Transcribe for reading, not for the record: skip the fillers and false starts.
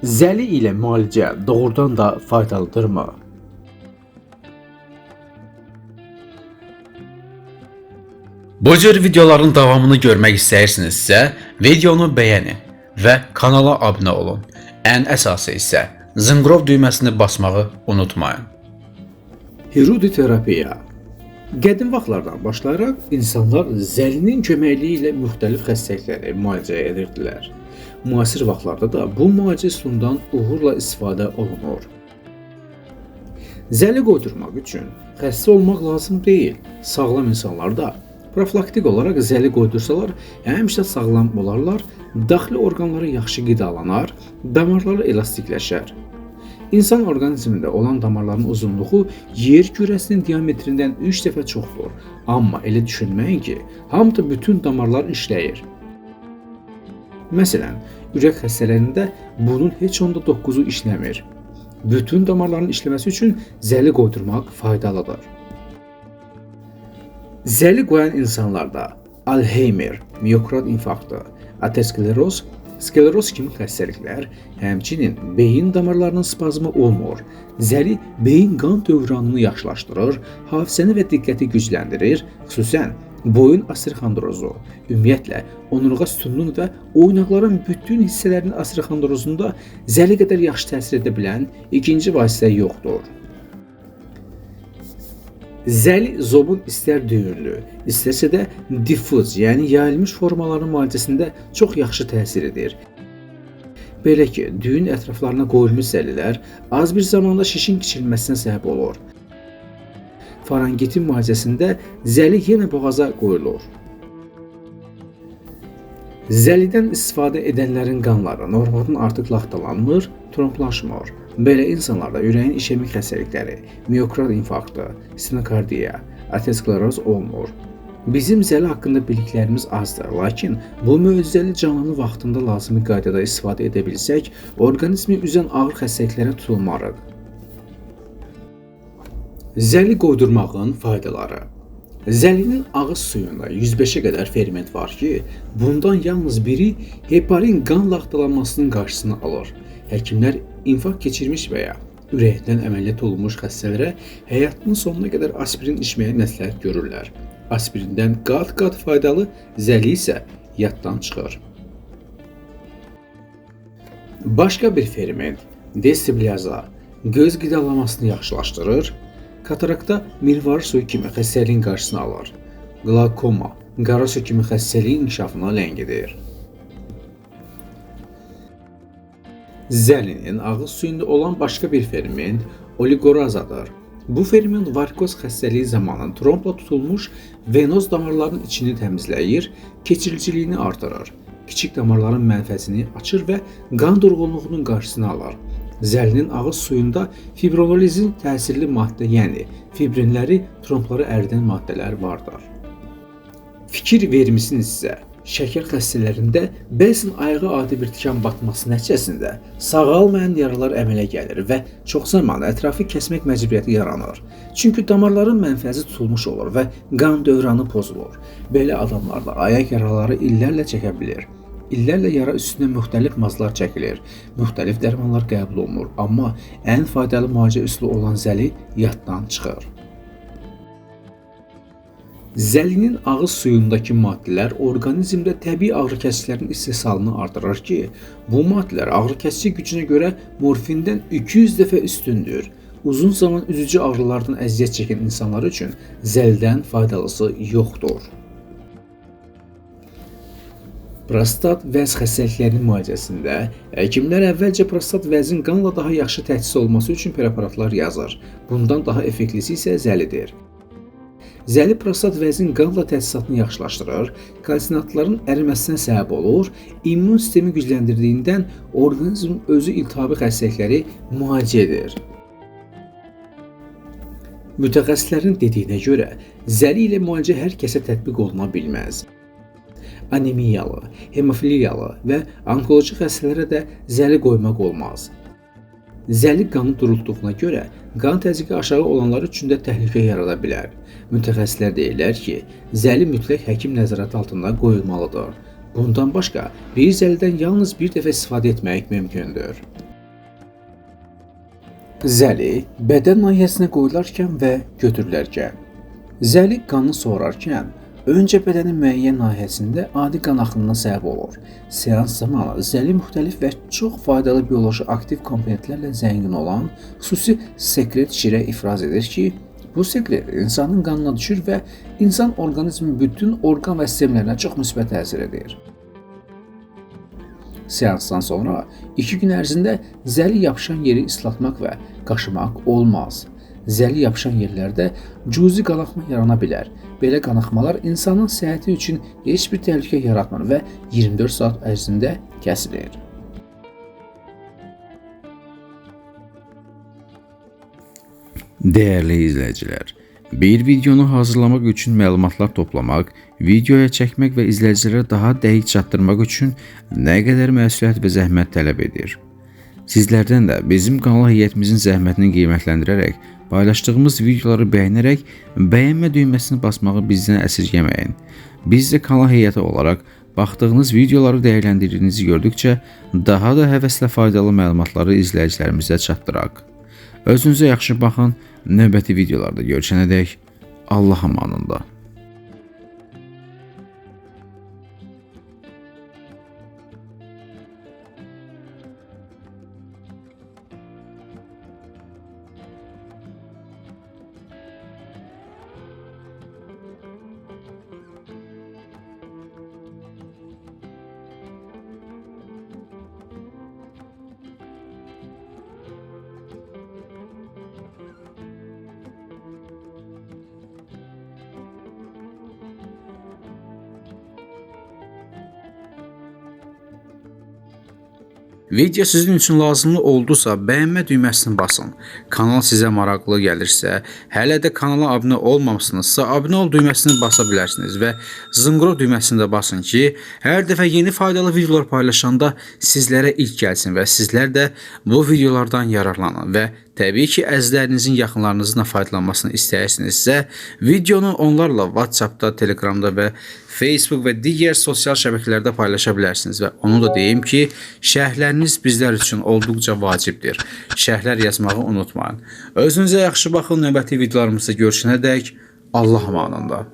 Zəli ilə müalicə doğrudan da faydalıdırmı? Bu cür videoların davamını görmək istəyirsinizsə, videonu bəyənin və kanala abunə olun. Ən əsası isə zınqrov düyməsini basmağı unutmayın. Hirudoterapiya. Qədim vaxtlardan başlayaraq insanlar zəlinin köməkliyi ilə müxtəlif xəstəlikləri müalicə edirdilər. Müasir vaxtlarda da bu müalicə üsulundan uğurla istifadə olunur. Zəli qoydurmaq üçün xəstə olmaq lazım deyil. Sağlam insanlar da profilaktik olaraq zəli qoydursalar həmişə sağlam olarlar, daxili orqanları yaxşı qidalanar, damarları elastikləşər. İnsan orqanizmində olan damarların uzunluğu yer kürəsinin diametrindən 3 dəfə çoxdur. Amma elə düşünməyin ki, hamıda bütün damarlar işləyir. Məsələn, ürək xəstələrində bunun heç onda 9-u işləmir. Bütün damarların işləməsi üçün zəli qoydurmaq faydalıdır. Zəli qoyan insanlarda Alzheimer, miokard infarktı, ateroskleroz, skleroz kimi xəstəliklər, həmçinin beyin damarlarının spazmı olmur. Zəli beyin qan dövranını yaxşılaşdırır, hafizəni və diqqəti gücləndirir, xüsusən boyun osteoxondrozu, ümumiyyətlə onurğa sütununun və oynaqların bütün hissələrinin osteoxondrozunda zəli qədər yaxşı təsir edə bilən ikinci vasitə yoxdur. Zəli zobun istər düyünlü, istərsə də diffuz, yəni yayılmış formaların müalicəsində çox yaxşı təsir edir. Belə ki, düyün ətraflarına qoyulmuş zəlilər az bir zamanda şişin kiçilməsinə səbəb olur. Farangitin müalicəsində zəli yenə boğaza qoyulur. Zəlidən istifadə edənlərin qanları normaldan artıq laxtalanmır, tromblaşmır. Belə insanlarda ürəyin işemik xəstəlikləri, miokard infarktı, stenokardiya, ateroskleroz olmur. Bizim zəli haqqında biliklərimiz azdır, lakin bu möcüzəli canlıны vaxtında lazımi qaydada istifadə edə bilsək, orqanizmi üzən ağır xəstəliklərə tutulmarıq. Zəli qoydurmağın faydaları. Zəlinin ağız suyunda 105-ə qədər ferment var ki, bundan yalnız biri heparin qan laxtalanmasının qarşısını alır. Həkimlər infarkt keçirmiş və ya ürəyindən əməliyyat olunmuş xəstələrə həyatının sonuna qədər aspirin içməyə məsləhət görürlər. Aspirindən qat-qat faydalı, zəli isə yaddan çıxır. Başqa bir ferment, destibliaza, göz qidalamasını yaxşılaşdırır, katarakta mirvari suyu kimi xəstəliyin qarşısını alır. Qlakoma, qara su kimi xəstəliyin inkişafına ləngidir. Zəlinin ağız suyunda olan başqa bir ferment oligorazadır. Bu ferment varikoz xəstəliyi zamanı trombla tutulmuş venoz damarların içini təmizləyir, keçiriciliyini artırır, kiçik damarların mənfəzini açır və qan durğunluğunun qarşısını alır. Zəlinin ağız suyunda fibrinolizin təsirli maddə, yəni fibrinləri, trombları əridən maddələr vardır. Fikir vermisinizsə, şəkər xəstələrində bəzən ayağa adi bir tikan batması nəticəsində sağalmayan yaralar əmələ gəlir və çox zaman ətrafı kəsmək məcburiyyəti yaranır. Çünki damarların mənfəzi tutulmuş olur və qan dövranı pozulur. Belə adamlarda ayaq yaraları illərlə çəkə bilir. İllərlə yara üstünə müxtəlif mazlar çəkilir, müxtəlif dərmanlar qəbul olunur, amma ən faydalı müalicə üsulu olan zəli yaddan çıxır. Zəlinin ağız suyundakı maddələr orqanizmdə təbii ağrıkəsicilərin istehsalını artırır ki, bu maddələr ağrıkəsici gücünə görə morfindən 200 dəfə üstündür. Uzun zaman üzücü ağrılardan əziyyət çəkən insanlar üçün zəldən faydalısı yoxdur. Prostat vəz xəstəliklərinin müalicəsində həkimlər əvvəlcə prostat vəzin qanla daha yaxşı təchiz olması üçün preparatlar yazır. Bundan daha effektlisi isə zəlidir. Zəli prostat vəzin qanla təchizatını yaxşılaşdırır, kalsinatların əriməsinə səbəb olur, immun sistemi gücləndirdiyindən orqanizmin özü iltihabi xəstəlikləri müalicə edir. Mütəxəssislərin dediyinə görə, zəli ilə müalicə hər kəsə tətbiq oluna bilməz. Anemiyalı, hemofiliyalı və onkoloji xəstələrə də zəli qoymaq olmaz. Zəli qanı durulduğuna görə qan təzyiqi aşağı olanlar üçün də təhlükə yarada bilər. Mütəxəssislər deyirlər ki, zəli mütləq həkim nəzarəti altında qoyulmalıdır. Bundan başqa, bir zəlidən yalnız bir dəfə istifadə etmək mümkündür. Zəli bədən nahiyəsinə qoyularkən və götürülərkən. Zəli qanı sorarkən öncə bədənin müəyyən nahiyəsində adi qan axınına səbəb olur. Seans zamanı zəli müxtəlif və çox faydalı bioloji aktiv komponentlərlə zəngin olan xüsusi sekret şirə ifraz edir ki, bu sekret insanın qanına düşür və insan orqanizmin bütün orqan və sistemlərinə çox müsbət təsir edir. Seansdan sonra 2 gün ərzində zəli yapışan yeri islatmaq və qaşımaq olmaz. Zəli yapışan yerlərdə cüzi qanaxma yarana bilər. Belə qanaxmalar insanın səhhəti üçün heç bir təhlükə yaratmır və 24 saat ərzində kəsilir. Dəyərli izləyicilər, bir videonu hazırlamaq üçün məlumatlar toplamaq, videoya çəkmək və izləyicilərə daha dəqiq çatdırmaq üçün nə qədər məsuliyyət və zəhmət tələb edir. Sizlərdən də bizim kanal heyətimizin zəhmətini qiymətləndirərək, paylaşdığımız videoları bəyənərək, bəyənmə düyməsini basmağı bizdən əsirgəməyin. Biz də kanal heyəti olaraq baxdığınız videoları dəyərləndirdiyinizi gördükcə daha da həvəslə faydalı məlumatları izləyicilərimizə çatdıraq. Özünüzə yaxşı baxın, növbəti videolarda görüşənədək Allah amanında. Video sizin üçün lazımlı oldusa bəyənmə düyməsini basın. Kanal sizə maraqlı gəlirsə, hələ də kanala abunə olmamışsınızsa abunə ol düyməsini basa bilərsiniz və zınqrov düyməsini də basın ki, hər dəfə yeni faydalı videolar paylaşanda sizlərə ilk gəlsin və sizlər də bu videolardan yararlanın və təbii ki, əzizlərinizin yaxınlarınızın da faydalanmasını istəyirsinizsə, videonu onlarla WhatsAppda, Telegramda və Facebook və digər sosial şəbəkələrdə paylaşa bilərsiniz və onu da deyim ki, şərhləriniz bizlər üçün olduqca vacibdir. Şərhlər yazmağı unutmayın. Özünüzə yaxşı baxın, növbəti videolarımızda görüşənədək Allah amanında.